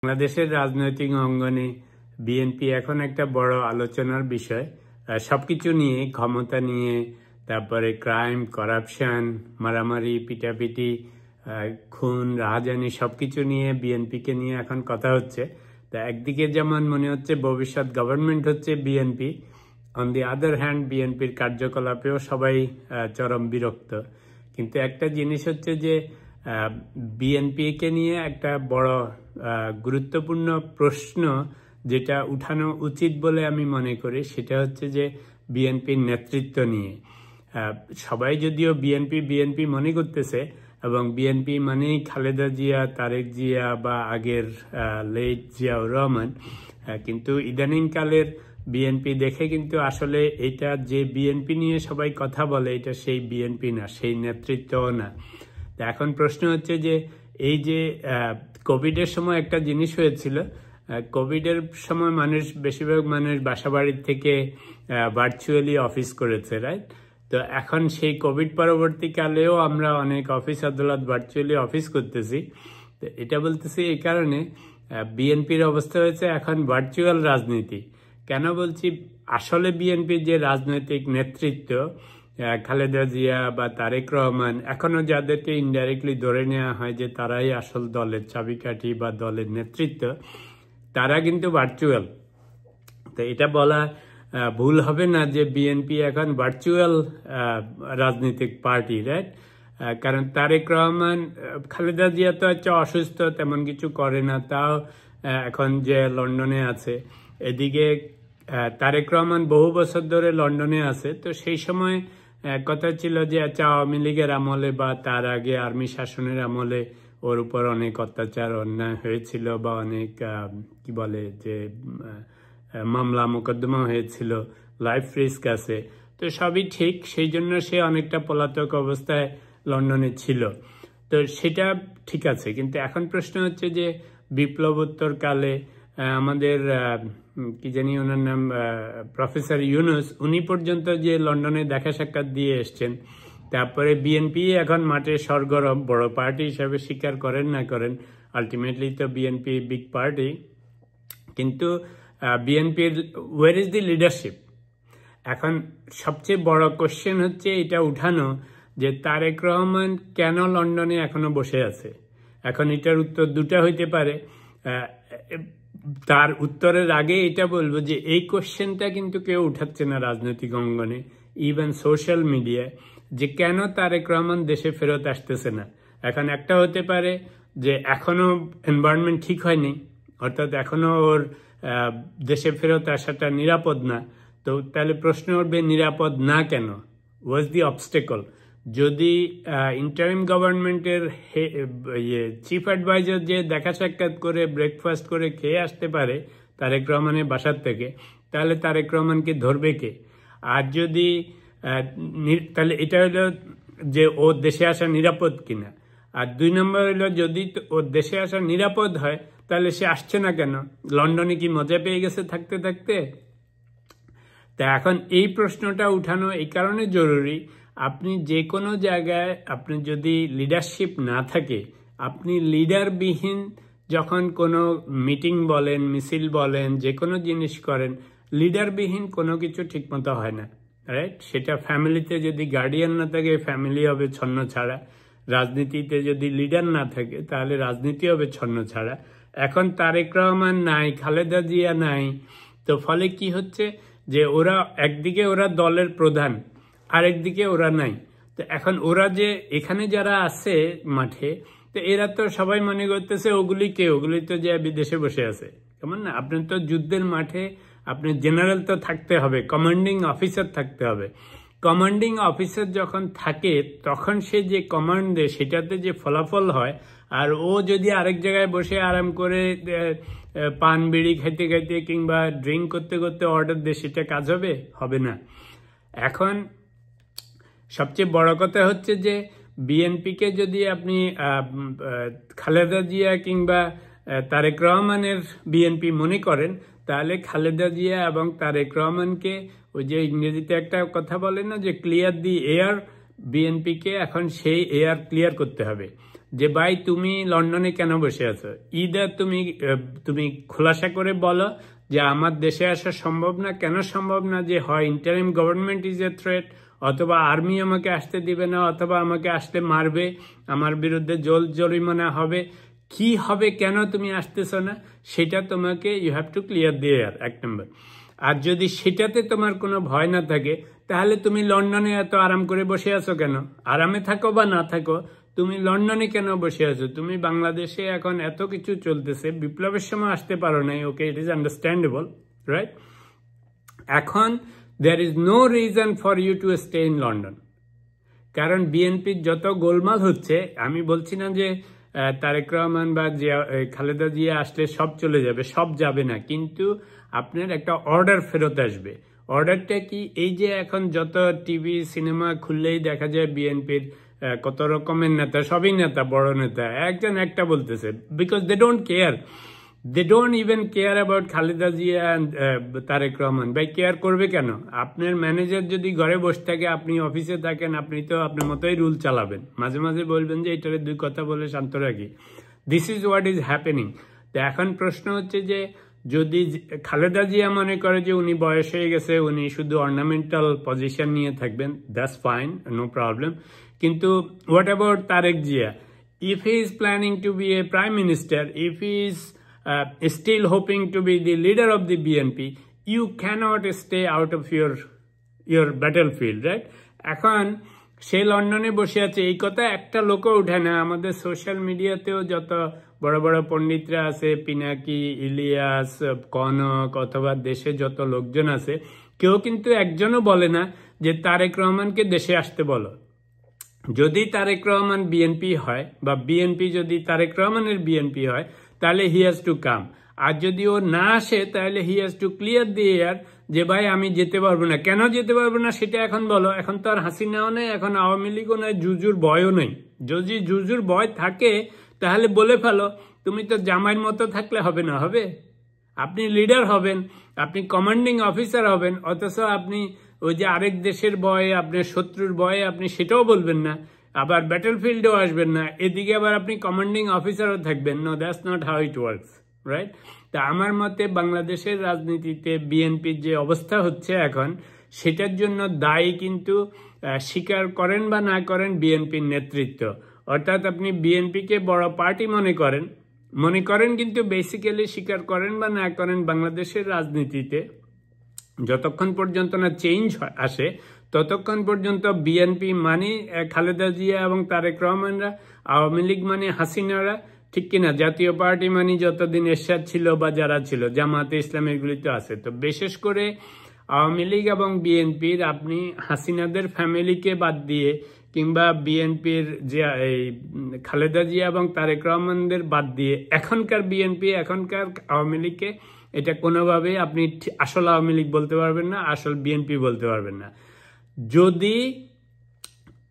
বাংলাদেশের রাজনৈতিক অঙ্গনে বিএনপি এখন একটা বড় আলোচনার বিষয়। সবকিছু নিয়ে, ক্ষমতা নিয়ে, তারপরে ক্রাইম, করাপশন, মারামারি, পিটাপিটি, খুন, রাহাজানি সবকিছু নিয়ে বিএনপিকে নিয়ে এখন কথা হচ্ছে। তা একদিকে যেমন মনে হচ্ছে ভবিষ্যৎ গভর্নমেন্ট হচ্ছে BNP, on the other hand বিএনপির কার্যকলাপেও সবাই চরম বিরক্ত। কিন্তু একটা জিনিস হচ্ছে যে বিএনপিকে নিয়ে একটা বড় গুরুত্বপূর্ণ প্রশ্ন যেটা উঠানো উচিত বলে আমি মনে করি, সেটা হচ্ছে যে বিএনপির নেতৃত্ব নিয়ে। সবাই যদিও বিএনপি মনে করতেছে, এবং বিএনপি মানেই খালেদা জিয়া, তারেক জিয়া বা আগের লেট জিয়াউর রহমান, কিন্তু ইদানিংকালের বিএনপি দেখে কিন্তু আসলে এটা যে বিএনপি নিয়ে সবাই কথা বলে, এটা সেই বিএনপি না, সেই নেতৃত্বও না। তা এখন প্রশ্ন হচ্ছে যে এই যে কোভিডের সময় একটা জিনিস হয়েছিল, কোভিডের সময় বেশিরভাগ মানুষ বাসাবাড়ির থেকে ভার্চুয়ালি অফিস করেছে, রাইট? তো এখন সেই কোভিড পরবর্তীকালেও আমরা অনেক অফিস আদালত ভার্চুয়ালি অফিস করতেছি। তো এটা বলতেছি এই কারণে, বিএনপির অবস্থা হয়েছে এখন ভার্চুয়াল রাজনীতি। কেন বলছি? আসলে বিএনপির যে রাজনৈতিক নেতৃত্ব, খালেদা জিয়া বা তারেক রহমান, এখনো যাদেরকে ইনডাইরেক্টলি ধরে নেওয়া হয় যে তারাই আসল দলের চাবিকাঠি বা দলের নেতৃত্ব, তারা কিন্তু ভার্চুয়াল। তো এটা বলা ভুল হবে না যে বিএনপি এখন ভার্চুয়াল রাজনৈতিক পার্টি, রাইট? কারণ তারেক রহমান, খালেদা জিয়া তো হচ্ছে অসুস্থ, তেমন কিছু করে না, তাও এখন যে লন্ডনে আছে। এদিকে তারেক রহমান বহু বছর ধরে লন্ডনে আছে। তো সেই সময় কথা ছিল যে আওয়ামী লীগের আমলে বা তার আগে আর্মি শাসনের আমলে ওর উপর অনেক অত্যাচার, অন্যায় হয়েছিল, বা অনেক কি বলে যে মামলা মোকদ্দমা হয়েছিল, লাইফ রিস্ক আছে। তো সবই ঠিক, সেই জন্য সে অনেকটা পলাতক অবস্থায় লন্ডনে ছিল। তো সেটা ঠিক আছে, কিন্তু এখন প্রশ্ন হচ্ছে যে বিপ্লবোত্তর কালে আমাদের কি জানি ওনার নাম, প্রফেসর ইউনুস, উনি পর্যন্ত যে লন্ডনে দেখা সাক্ষাৎ দিয়ে এসছেন। তারপরে বিএনপি এখন মাঠে সরগরম, বড় পার্টি হিসাবে স্বীকার করেন না করেন, আলটিমেটলি তো বিএনপি বিগ পার্টি। কিন্তু বিএনপির ওয়ার ইজ দি লিডারশিপ? এখন সবচেয়ে বড় কোশ্চেন হচ্ছে এটা উঠানো যে তারেক রহমান কেন লন্ডনে এখনো বসে আছে। এখন এটার উত্তর দুটা হইতে পারে। তার উত্তরের আগে এটা বলবো যে এই কোশ্চেনটা কিন্তু কেউ উঠাচ্ছে না রাজনৈতিক অঙ্গনে, ইভেন সোশ্যাল মিডিয়ায়, যে কেন তারেক রহমান দেশে ফেরত আসতেছে না। এখন একটা হতে পারে যে এখনো এনভায়রনমেন্ট ঠিক হয়নি, অর্থাৎ এখনো ওর দেশে ফেরত আসাটা নিরাপদ না। তো তাহলে প্রশ্ন উঠবে, নিরাপদ না কেন? ওয়াজ দি অবস্টেকল? যদি ইন্টারিম গভর্নমেন্টের চিফ অ্যাডভাইজার যে দেখা সাক্ষাৎ করে ব্রেকফাস্ট করে খেয়ে আসতে পারে তারেক রহমানের বাসার থেকে, তাহলে তারেক রহমানকে ধরবে কে? আর যদি তাহলে এটা হলো যে ও দেশে আসা নিরাপদ কিনা। আর দুই নম্বর হলো, যদি ওর দেশে আসা নিরাপদ হয় তাহলে সে আসছে না কেন? লন্ডনে কি মজা পেয়ে গেছে থাকতে থাকতে? তা এখন এই প্রশ্নটা উঠানো এই কারণে জরুরি, আপনি যে কোনো জায়গায় আপনি যদি লিডারশিপ না থাকে, আপনি লিডারবিহীন যখন কোনো মিটিং বলেন, মিছিল বলেন, যে কোনো জিনিস করেন, লিডারবিহীন কোনো কিছু ঠিকমতো হয় না, রাইট? সেটা ফ্যামিলিতে যদি গার্ডিয়ান না থাকে, ফ্যামিলি হবে ছন্ন ছাড়া। রাজনীতিতে যদি লিডার না থাকে, তাহলে রাজনীতি হবে ছন্ন ছাড়া। এখন তারেক রহমান নাই, খালেদা জিয়া নাই, তো ফলে কি হচ্ছে যে ওরা একদিকে ওরা দলের প্রধান, আরেকদিকে ওরা নাই। তো এখন ওরা যে এখানে যারা আছে মাঠে, তো এরা তো সবাই মনে করতেছে ওগুলি তো যে বিদেশে বসে আছে। কেমন না? আপনি তো যুদ্ধের মাঠে আপনি জেনারেল তো থাকতে হবে, কমান্ডিং অফিসার থাকতে হবে। কমান্ডিং অফিসার যখন থাকে তখন সে যে কমান্ড দেয় সেটাতে যে ফলাফল হয়, আর ও যদি আরেক জায়গায় বসে আরাম করে পান বিড়ি খাইতে খাইতে কিংবা ড্রিঙ্ক করতে করতে অর্ডার দেয়, সেটা কাজ হবে না। এখন সবচেয়ে বড় কথা হচ্ছে যে বিএনপিকে যদি আপনি খালেদা জিয়া কিংবা তারেক রহমানের বিএনপি মনে করেন, তাহলে খালেদা জিয়া এবং তারেক রহমানকে, ওই যে ইংরেজিতে একটা কথা বলে না যে ক্লিয়ার দি এয়ার, বিএনপিকে এখন সেই এয়ার ক্লিয়ার করতে হবে। যে ভাই তুমি লন্ডনে কেন বসে আছো, ইদার তুমি খোলাসা করে বলো যে আমার দেশে আসা সম্ভব না, কেন সম্ভব না, যে হয় interim government is a threat, অথবা আর্মি আমাকে আসতে দিবে না, অথবা আমাকে আসতে মারবে, আমার বিরুদ্ধে জরিমানা হবে, কি হবে, কেন তুমি আসতেছো না, সেটা তোমাকে you have to clear the air, 1 number. আর যদি সেটাতে তোমার কোনো ভয় না থাকে, তাহলে তুমি লন্ডনে এত আরাম করে বসে আছো কেন? আরামে থাকো বা না থাকো, তুমি লন্ডনে কেন বসে আছো? তুমি বাংলাদেশে এখন এত কিছু চলতেছে, বিপ্লবের সময় আসতে পারো নাই, ওকে, ইট ইজ আন্ডারস্ট্যান্ডেবল, রাইট? এখন there is no reason for you to stay in London, কারণ বিএনপির যত গোলমাল হচ্ছে, আমি বলছি না যে তারেক রহমান বা খালেদা জিয়া আসলে সব চলে যাবে, সব যাবে না, কিন্তু আপনার একটা অর্ডার ফেরত আসবে। অর্ডারটা কি? এই যে এখন যত টিভি সিনেমা খুললেই দেখা যায় বিএনপির কত রকমের নেতা, সবই নেতা, বড় নেতা, একজন একটা বলতেছে, because they don't care, they don't even care about Khaleda Zia and Tarique Rahman. ভাই কেয়ার করবে কেন? আপনার ম্যানেজার যদি ঘরে বসে থাকে, আপনি অফিসে থাকেন, আপনি তো আপনার মতোই রুল চালাবেন, মাঝে মাঝে বলবেন যে এটারে 2 কথা বলে শান্ত রাখি। This is what is happening. তো এখন প্রশ্ন হচ্ছে যে যদি খালেদা জিয়া মনে করে যে উনি বয়স হয়ে গেছে, উনি শুধু অর্নামেন্টাল পজিশন নিয়ে থাকবেন, দ্যাটস ফাইন, নো প্রবলেম, কিন্তু what about Tarique Zia? If he is planning to be a prime minister, if he is still hoping to be the leader of the BNP, you cannot stay out of your battlefield, right? এখন সে লন্ডনে বসে আছে, এই কথা একটা লোকও উঠে না। আমাদের সোশ্যাল মিডিয়াতেও যত বড় বড় পণ্ডিতরা আছে, পিনাকি, ইলিয়াস, কনক, অথবা দেশে যত লোকজন আছে, কেউ কিন্তু একজনও বলে না যে তারেক রহমানকে দেশে আসতে বলো। যদি তারেক রহমান বিএনপি হয়, বা বিএনপি যদি তারেক রহমানের বিএনপি হয়, তাহলে হি হ্যাজ টু কাম। আর যদি ও না আসে, তাহলে he has to clear the air যে ভাই আমি যেতে পারবো না। কেন যেতে পারবো না সেটা এখন বলো। এখন তো আর হাসিনাও নেই, এখন আওয়ামী লীগও নেই, জুজুর ভয়ও নেই। যদি জুজুর ভয় থাকে তাহলে বলে ফেলো। তুমি তো জামাইয়ের মতো থাকলে হবে না, হবে? আপনি লিডার হবেন, আপনি কমান্ডিং অফিসার হবেন, অথচ আপনি ওই যে আরেক দেশের ভয়ে, আপনার শত্রুর ভয়ে আপনি সেটাও বলবেন না, আবার ব্যাটল ফিল্ডেও আসবেন না, এদিকে আবার আপনি কমান্ডিং অফিসারও থাকবেন। No, that's not how it works, right? তা আমার মতে বাংলাদেশের রাজনীতিতে বিএনপির যে অবস্থা হচ্ছে এখন, সেটার জন্য দায়ী কিন্তু স্বীকার করেন বা না করেন বিএনপির নেতৃত্ব। অর্থাৎ আপনি বিএনপিকে বড় পার্টি মনে করেন কিন্তু বেসিক্যালি স্বীকার করেন বা না করেন, বাংলাদেশের রাজনীতিতে যতক্ষণ পর্যন্ত না চেঞ্জ আসে, ততক্ষণ পর্যন্ত বিএনপি মানে খালেদা জিয়া এবং তারেক রহমানরা, আওয়ামী লীগ মানে হাসিনারা, ঠিক কিনা? জাতীয় পার্টি মানে যতদিন এরশাদ ছিল বা যারা ছিল, জামাতে ইসলাম, এগুলি তো আছে। তো বিশেষ করে আওয়ামী লীগ এবং বিএনপির, আপনি হাসিনাদের ফ্যামিলিকে বাদ দিয়ে, কিংবা বিএনপির যে এই খালেদা জিয়া এবং তারেক রহমানদের বাদ দিয়ে এখনকার বিএনপি, এখনকার আওয়ামী লীগকে এটা কোনোভাবে আপনি আসল আওয়ামী লীগ বলতে পারবেন না, আসল বিএনপি বলতে পারবেন না। যদি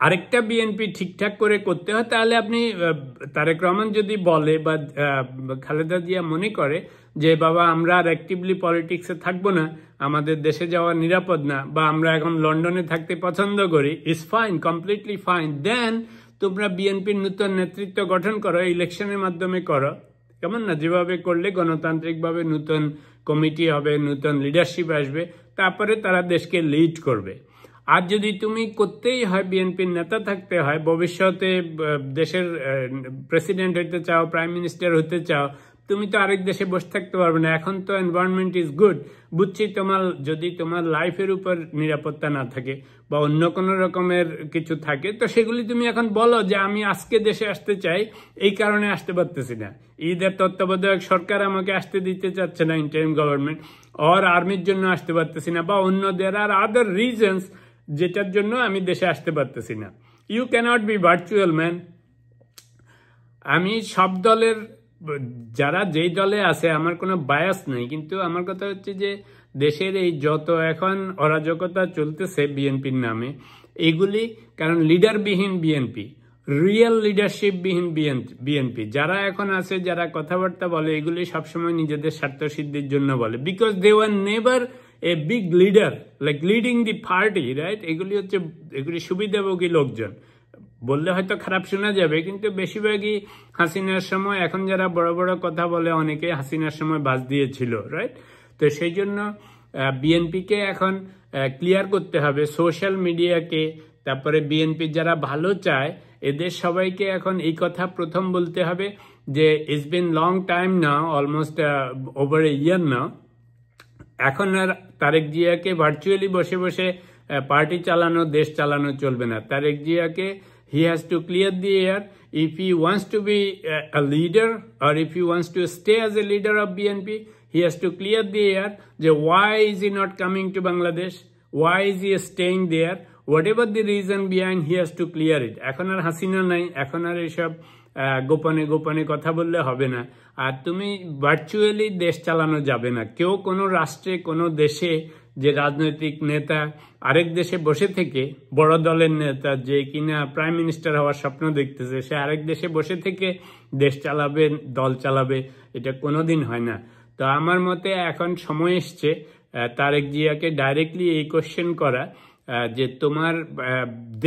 আরেকটা বিএনপি ঠিকঠাক করে করতে হয়, তাহলে আপনি তারেক রহমান যদি বলে বা খালেদা জিয়া মনে করে যে বাবা আমরা আর অ্যাক্টিভলি পলিটিক্সে থাকবো না, আমাদের দেশে যাওয়া নিরাপদ না, বা আমরা এখন লন্ডনে থাকতে পছন্দ করি, ইজ ফাইন, কমপ্লিটলি ফাইন, দেন তোমরা বিএনপির নতুন নেতৃত্ব গঠন করো, ইলেকশনের মাধ্যমে করো, কেমন না? যেভাবে করলে গণতান্ত্রিকভাবে নতুন কমিটি হবে, নতুন লিডারশিপ আসবে, তারপরে তারা দেশকে লিড করবে। আর যদি তুমি করতেই হয়, বিএনপির নেতা থাকতে হয়, ভবিষ্যতে দেশের প্রেসিডেন্ট হইতে চাও, প্রাইম মিনিস্টার হতে চাও, তুমি তো আরেক দেশে বসে থাকতে পারবে না। এখন তো এনভায়রনমেন্ট ইজ গুড, বুঝছি, যদি তোমার লাইফের উপর নিরাপত্তা না থাকে বা অন্য কোনো রকমের কিছু থাকে, তো সেগুলি তুমি এখন বলো যে আমি আজকে দেশে আসতে চাই, এই কারণে আসতে পারতেছি না, ঈদের তত্ত্বাবধায়ক সরকার আমাকে আসতে দিতে চাচ্ছে না, ইন্টারিম গভর্নমেন্ট, আর আর্মির জন্য আসতে পারতেছি না, বা অন্য দের আর আদার রিজনস যেটার জন্য আমি দেশে আসতে পারতেছি না। You cannot be virtual man. আমি সব দলের, যারা যেই দলে আছে, আমার কোনো বায়াস নেই, কিন্তু আমার কথা হচ্ছে যে দেশের এই যত এখন অরাজকতা চলতেছে বিএনপির নামে, এগুলি কারণ লিডারবিহীন বিএনপি, রিয়েল লিডারশিপ বিহীন বিএনপি যারা এখন আছে, যারা কথাবার্তা বলে, এগুলি সবসময় নিজেদের স্বার্থ সিদ্ধির জন্য বলে, because they were never a big leader like leading the party, right? এগুলি সুবিধাভোগী লোকজন, বললে হয়তো খারাপ শোনা যাবে, কিন্তু বেশিরভাগই হাসিনার সময়, এখন যারা বড় বড় কথা বলে অনেকে হাসিনার সময় বাস দিয়েছিল, রাইট? তো সেই জন্য বিএনপিকে এখন ক্লিয়ার করতে হবে, সোশ্যাল মিডিয়াকে, তারপরে বিএনপি যারা ভালো চায় এদের সবাইকে এখন এই কথা প্রথম বলতে হবে যে it's been long time now, almost over a year now, এখন আর তারেক জিয়াকে ভার্চুয়ালি বসে বসে পার্টি চালানো, দেশ চালানো চলবে না। তারেক জিয়াকে he has to clear the air if he wants to be a leader, or if he wants to stay as a leader of BNP. He has to clear the air যে why is he not coming to Bangladesh, why is he staying there, whatever the reason behind, he has to clear it. এখন আর হাসিনা নাই, এখন আর এসব গোপনে গোপনে কথা বললে হবে না। আর তুমি ভার্চুয়ালি দেশ চালানো যাবে না। কেউ কোনো রাষ্ট্রে, কোনো দেশে যে রাজনৈতিক নেতা আরেক দেশে বসে থেকে, বড় দলের নেতা যে কিনা প্রাইম মিনিস্টার হওয়ার স্বপ্ন দেখতেছে, সে আরেক দেশে বসে থেকে দেশ চালাবে, দল চালাবে, এটা কোনোদিন হয় না। তো আমার মতে এখন সময় এসছে তারেক জিয়াকে ডাইরেক্টলি এই কোশ্চেন করা যে তোমার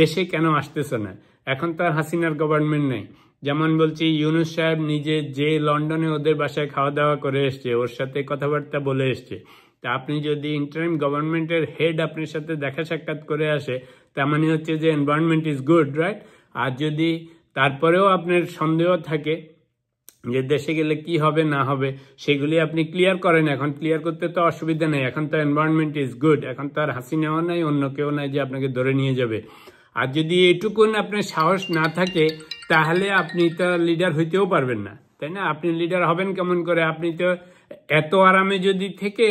দেশে কেন আসতেছ না। এখন তো আর হাসিনার গভর্নমেন্ট নেই। যেমন বলছি, ইউনূস সাহেব নিজে যে লন্ডনে ওদের বাসায় খাওয়া দাওয়া করে এসছে, ওর সাথে কথাবার্তা বলে এসছে। তা আপনি যদি ইন্টারিম গভর্নমেন্টের হেড আপনার সাথে দেখা সাক্ষাৎ করে আসে, তার মানে হচ্ছে যে এনভায়রনমেন্ট ইজ গুড, রাইট? আর যদি তারপরেও আপনার সন্দেহ থাকে যে দেশে গেলে কি হবে না হবে, সেগুলি আপনি ক্লিয়ার করেন। এখন ক্লিয়ার করতে তো অসুবিধা নেই, এখন তো এনভায়রনমেন্ট ইজ গুড, এখন তো আর হাসিনাও নাই, অন্য কেউ নাই যে আপনাকে ধরে নিয়ে যাবে। আর যদি এটুকুন আপনার সাহস না থাকে, তাহলে আপনি তো লিডার হইতেও পারবেন না, তাই না? আপনি লিডার হবেন কেমন করে? আপনি তো এত আরামে যদি থেকে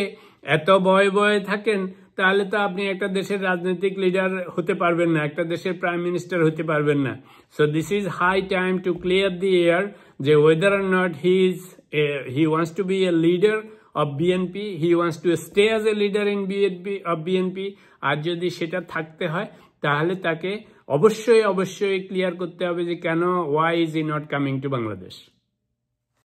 এত ভয়ে ভয়ে থাকেন, তাহলে তো আপনি একটা দেশের রাজনৈতিক লিডার হতে পারবেন না, একটা দেশের প্রাইম মিনিস্টার হতে পারবেন না। So this is high time to clear the air যে whether or not he wants to be a leader of BNP, he wants to stay as a leader in BNP, আর যদি সেটা থাকতে হয় তাহলে তাকে অবশ্যই অবশ্যই ক্লিয়ার করতে হবে যে কেন, why is he not coming to Bangladesh.